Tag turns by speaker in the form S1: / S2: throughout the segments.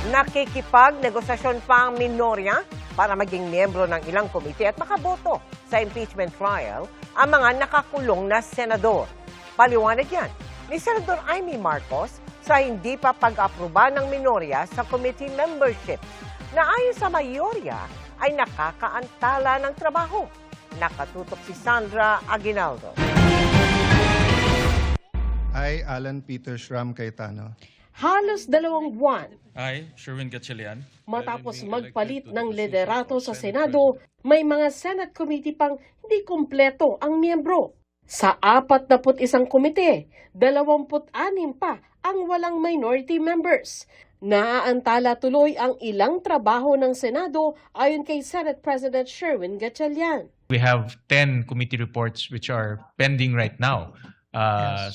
S1: Nakikipag-negosasyon pa ang minorya para maging miyembro ng ilang komite at makaboto sa impeachment trial ang mga nakakulong na senador. Paliwanag yan ni Senador Amy Marcos sa hindi pa pag-aproba ng minorya sa committee membership na ayon sa mayorya ay nakakaantala ng trabaho. Nakatutok si Sandra Aguinaldo.
S2: I, Alan Peter Schramm Cayetano.
S3: Halos 2 buwan
S4: I, Sherwin Gatchalian.
S3: matapos magpalit ng liderato sa Senado, may mga Senate committee pang hindi kumpleto ang miyembro. Sa 41 komite, 26 pa ang walang minority members. Naaantala tuloy ang ilang trabaho ng Senado ayon kay Senate President Sherwin Gatchalian.
S5: We have 10 committee reports which are pending right now.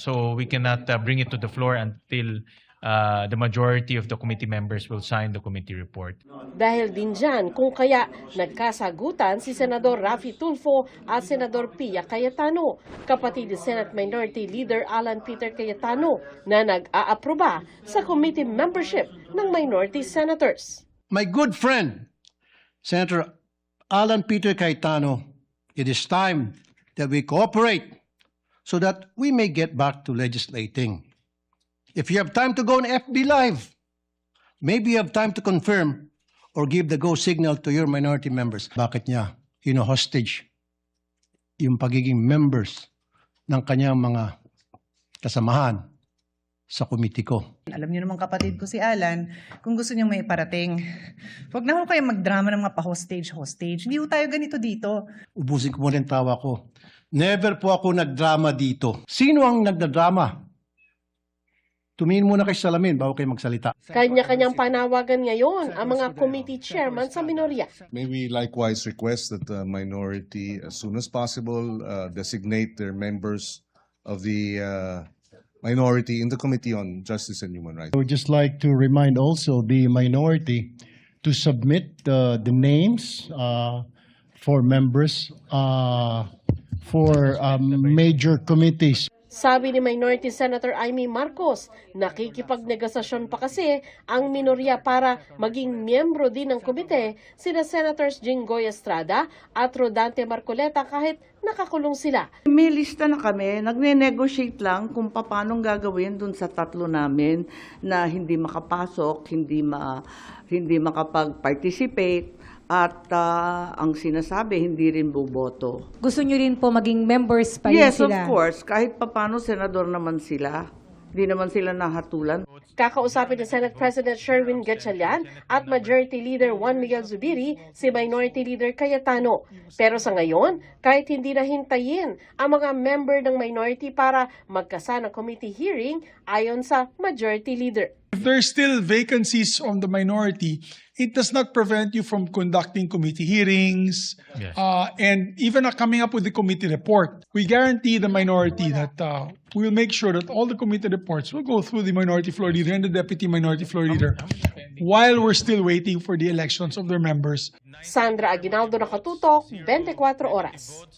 S5: So we cannot bring it to the floor until the majority of the committee members will sign the committee report.
S3: Dahil din dyan kung kaya nagkasagutan si Senador Raffy Tulfo at Senador Pia Cayetano, kapatid ni Senate Minority Leader Alan Peter Cayetano na nag-aaproba sa committee membership ng minority senators.
S6: My good friend, Senator Alan Peter Cayetano, it is time that we cooperate so that we may get back to legislating. If you have time to go on FB Live, maybe you have time to confirm or give the go signal to your minority members. Bakit niya hostage yung pagiging members ng kanyang mga kasamahan sa komite ko?
S7: Alam niyo naman kapatid ko si Alan, kung gusto niyo may parating, huwag na ho kayo magdrama ng mga pa-hostage. Hindi ho tayo ganito dito.
S6: Ubusin ko muna yung tawa ko. Never po ako nagdrama dito. Sino ang nagdadrama? Tumingin muna kayo sa salamin bago kayo magsalita.
S3: Kanya-kanyang panawagan ngayon ang mga committee chairman sa minorya.
S8: May we likewise request that the minority, as soon as possible, designate their members of the minority in the Committee on Justice and Human Rights.
S9: I would just like to remind also the minority to submit the names for members for major committees.
S3: Sabi ni Minority Senator Amy Marcos, nakikipagnegosasyon pa kasi ang minorya para maging miyembro din ng komite sina Senators Jinggoy Estrada at Rodante Marcoleta kahit nakakulong sila.
S10: May lista na kami, nagne-negotiate lang kung paano gagawin dun sa tatlo namin na hindi makapasok, hindi makapag-participate. At ang sinasabi, hindi rin buboto.
S11: Gusto nyo rin po maging members pa rin
S10: yes,
S11: sila?
S10: Yes, of course. Kahit papano, senador naman sila. Hindi naman sila nahatulan.
S3: Kakausapin ni Senate President Sherwin Gatchalian at Majority Leader Juan Miguel Zubiri si Minority Leader Cayetano. Pero sa ngayon, kahit hindi nahintayin ang mga member ng minority para magkasa ng committee hearing ayon sa Majority Leader.
S12: If there are still vacancies on the minority, it does not prevent you from conducting committee hearings,
S5: Yes.
S12: and even coming up with the committee report. We guarantee the minority that we will make sure that all the committee reports will go through the minority floor leader and the deputy minority floor leader while we're still waiting for the elections of their members.
S3: Sandra Aguinaldo, Nakatutok, 24 Oras.